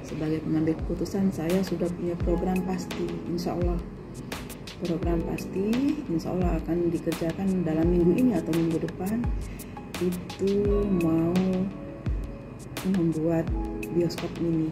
sebagai pengambil keputusan saya sudah punya program pasti, insya Allah. Program pasti insya Allah akan dikerjakan dalam minggu ini atau minggu depan. Itu mau membuat bioskop mini.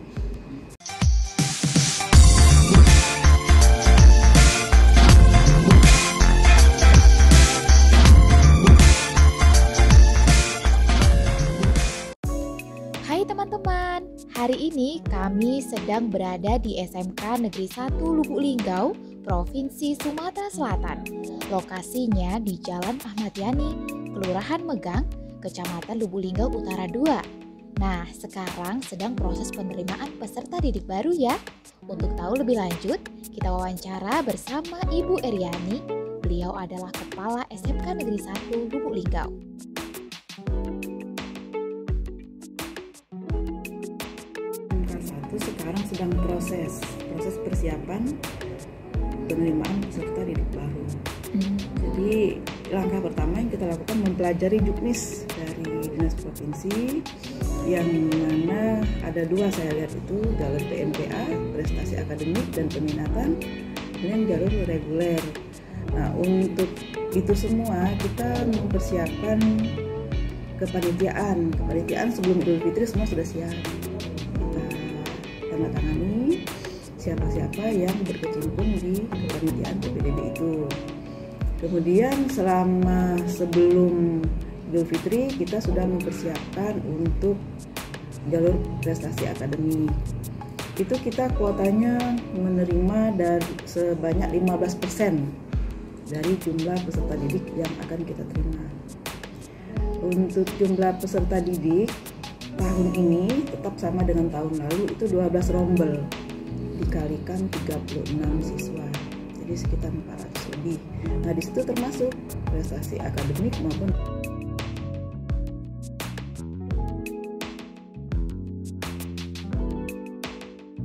Hai teman-teman, hari ini kami sedang berada di SMK Negeri 1 Lubuk Linggau, Provinsi Sumatera Selatan. Lokasinya di Jalan Ahmad Yani, Kelurahan Megang, Kecamatan Lubuk Linggau Utara 2. Nah, sekarang sedang proses penerimaan peserta didik baru ya. Untuk tahu lebih lanjut, kita wawancara bersama Ibu Eryani. Beliau adalah Kepala SMK Negeri 1 Lubuk Linggau. Sekarang sedang proses persiapan penerimaan peserta didik baru. Jadi langkah pertama yang kita lakukan mempelajari juknis dari dinas provinsi, yang mana ada dua saya lihat itu, jalur PMPA prestasi akademik dan peminatan, dan jalur reguler. Nah, untuk itu semua kita mempersiapkan kepanitiaan sebelum Idul Fitri semua sudah siap. Tanda tangani siapa-siapa yang berkecimpung di kepanitiaan PPDB itu. Kemudian selama sebelum Idul Fitri kita sudah mempersiapkan untuk jalur prestasi akademik. Itu kita kuotanya menerima dari sebanyak 15% dari jumlah peserta didik yang akan kita terima. Untuk jumlah peserta didik tahun ini tetap sama dengan tahun lalu, itu 12 rombel dikalikan 36 siswa, jadi sekitar 400 lebih. Nah, di situ termasuk prestasi akademik maupun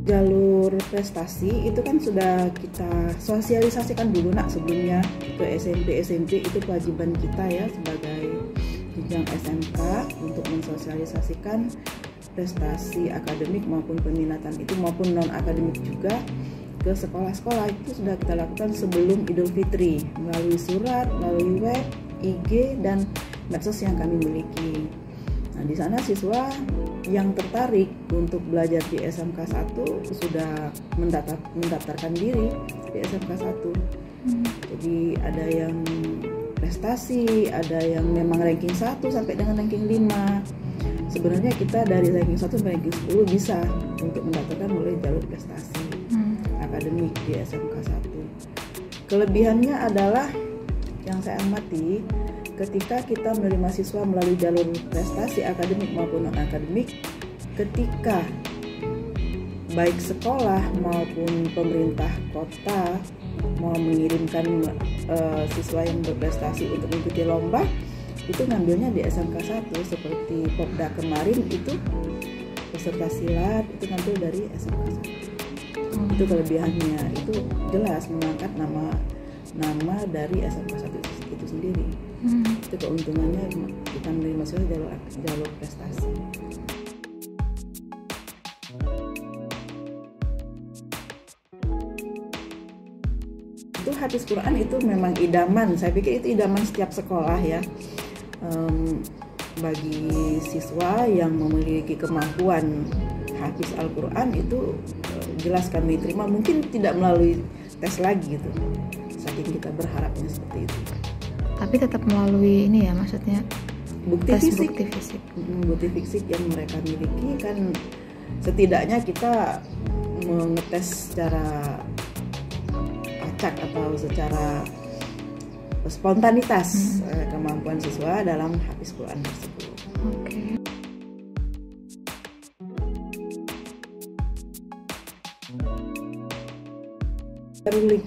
jalur prestasi itu kan sudah kita sosialisasikan dulu sebelumnya ke SMP itu kewajiban kita ya sebagai jenjang SMK untuk mensosialisasikan prestasi akademik maupun peminatan itu maupun non akademik juga ke sekolah-sekolah. Itu sudah kita lakukan sebelum Idul Fitri melalui surat, melalui web, IG dan medsos yang kami miliki. Nah, di sana siswa yang tertarik untuk belajar di SMK 1 sudah mendaftarkan diri di SMK 1. Jadi ada yang prestasi, ada yang memang ranking 1 sampai dengan ranking 5. Sebenarnya kita dari ranking 1 sampai ranking 10 bisa untuk mendaftarkan melalui jalur prestasi akademik di SMK 1. Kelebihannya adalah yang saya amati, ketika kita menerima siswa melalui jalur prestasi akademik maupun non akademik, ketika baik sekolah maupun pemerintah kota mau mengirimkan siswa yang berprestasi untuk mengikuti lomba, itu ngambilnya di SMK 1 seperti Popda kemarin itu peserta silat itu ngambil dari SMK 1. Itu kelebihannya, itu jelas mengangkat nama dari SMK 1 itu sendiri. Itu keuntungannya kita menerima siswa jalur prestasi. Itu hafiz Quran itu memang idaman, saya pikir itu idaman setiap sekolah ya. Bagi siswa yang memiliki kemampuan hafiz Al-Quran itu jelas kami terima, mungkin tidak melalui tes lagi gitu, saking kita berharapnya seperti itu. Tapi tetap melalui ini ya, maksudnya bukti fisik yang mereka miliki kan, setidaknya kita mengetes secara acak atau secara spontanitas kemampuan siswa dalam hafiz Quran tersebut. Oke.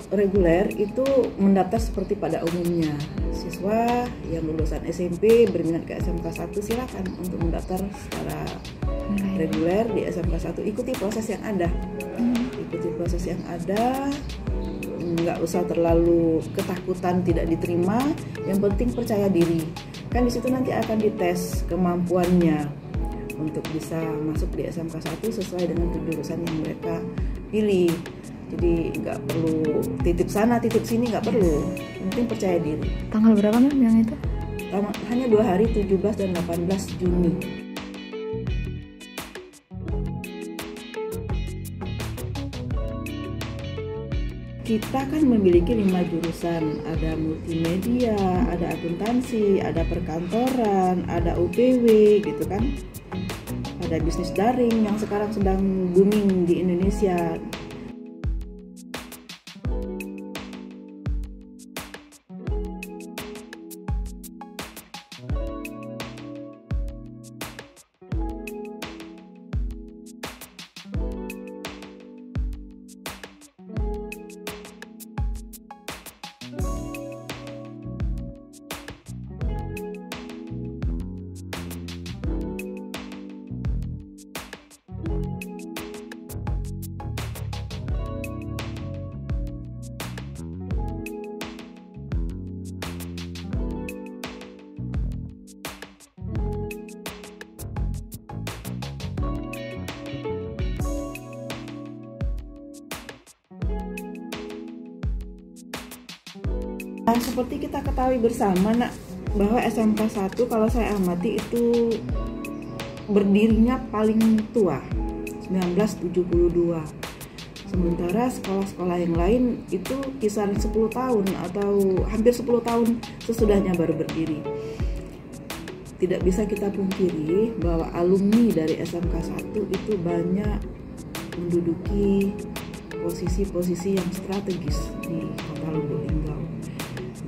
Reguler itu mendaftar seperti pada umumnya. Siswa yang lulusan SMP berminat ke SMK 1 silakan untuk mendaftar secara reguler di SMK 1. Ikuti proses yang ada. Nggak usah terlalu ketakutan tidak diterima, yang penting percaya diri. Kan di situ nanti akan dites kemampuannya untuk bisa masuk di SMK 1 sesuai dengan jurusan yang mereka pilih. Jadi nggak perlu titip sana titip sini, nggak perlu, penting percaya diri. Tanggal berapa Mem yang itu? Hanya 2 hari, 17 dan 18 Juni. Kita kan memiliki 5 jurusan, ada multimedia, ada akuntansi, ada perkantoran, ada UPW gitu kan. Ada bisnis daring yang sekarang sedang booming di Indonesia. Seperti kita ketahui bersama nak, bahwa SMK 1 kalau saya amati itu berdirinya paling tua 1972. Sementara sekolah-sekolah yang lain itu kisaran 10 tahun atau hampir 10 tahun sesudahnya baru berdiri. Tidak bisa kita pungkiri bahwa alumni dari SMK 1 itu banyak menduduki posisi-posisi yang strategis di Kota Lubuk Linggau,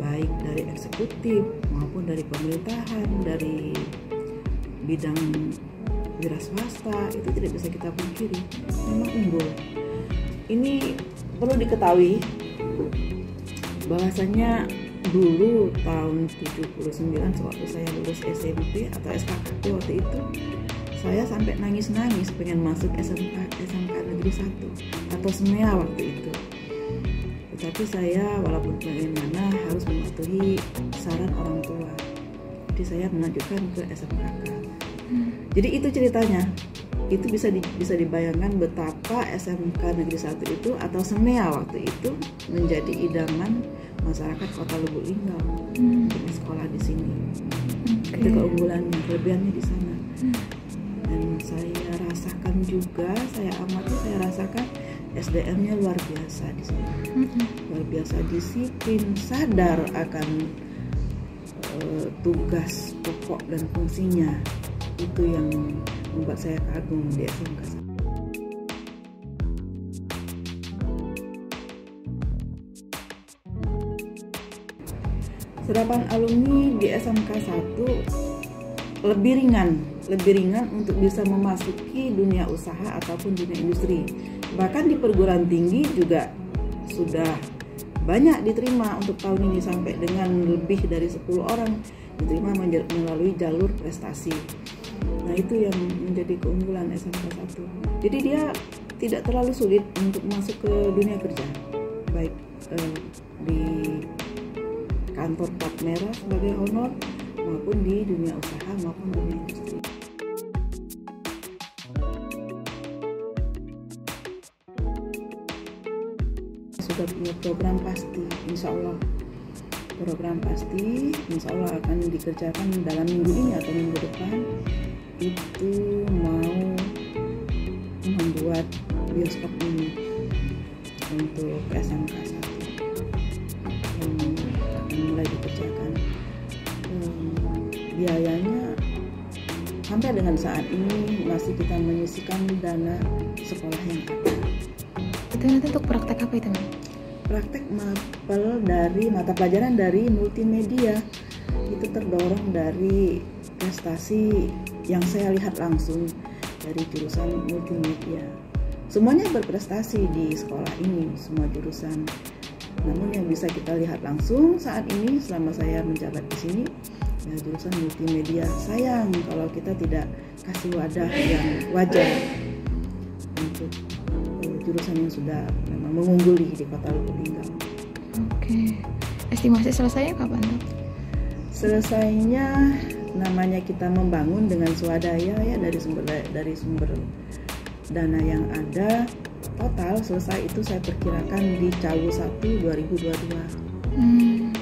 baik dari eksekutif maupun dari pemerintahan, dari bidang wira swasta, itu tidak bisa kita pungkiri, memang unggul. Ini perlu diketahui bahwasanya dulu tahun 79 sewaktu saya lulus SMP atau SKKP waktu itu, saya sampai nangis-nangis pengen masuk SMK Negeri 1 atau SMEA waktu itu. Tetapi saya walaupun bagaimana harus mematuhi saran orang tua. Jadi saya melanjutkan ke SMKK. Jadi itu ceritanya. Itu bisa dibayangkan betapa SMK Negeri 1 itu atau SMEA waktu itu menjadi idaman masyarakat Kota Lubuk Linggau untuk sekolah di sini. Itu keunggulannya, kelebihannya di sana. Dan saya rasakan juga, saya amati, saya rasakan SDM-nya luar biasa di sini. Luar biasa disiplin, sadar akan tugas pokok dan fungsinya. Itu yang membuat saya kagum di SMK. Serapan alumni di SMK 1 lebih ringan untuk bisa memasuki dunia usaha ataupun dunia industri. Bahkan di perguruan tinggi juga sudah banyak diterima untuk tahun ini, sampai dengan lebih dari 10 orang diterima melalui jalur prestasi. Nah, itu yang menjadi keunggulan SMK 1. Jadi dia tidak terlalu sulit untuk masuk ke dunia kerja, baik di kantor plat merah sebagai honor maupun di dunia usaha maupun dunia industri. Sudah punya program pasti, insya Allah akan dikerjakan dalam minggu ini atau minggu depan. Itu mau membuat bioskop ini untuk SMK 1 yang akan mulai dikerjakan. Biayanya sampai dengan saat ini masih kita menyisikan dana sekolah yang ada. Itu nanti untuk praktek apa itu, Mbak? Praktek mapel dari mata pelajaran dari multimedia. Itu terdorong dari prestasi yang saya lihat langsung dari jurusan multimedia. Semuanya berprestasi di sekolah ini, semua jurusan. Namun yang bisa kita lihat langsung saat ini selama saya menjabat di sini, ya jurusan multimedia. Sayang kalau kita tidak kasih wadah yang wajar untuk jurusan yang sudah memang mengungguli di Kota Lubuk Linggau. Oke. Estimasi selesainya kapan tuh? Selesainya namanya kita membangun dengan swadaya ya, dari sumber dana yang ada, total selesai itu saya perkirakan di Cawu 1 2022.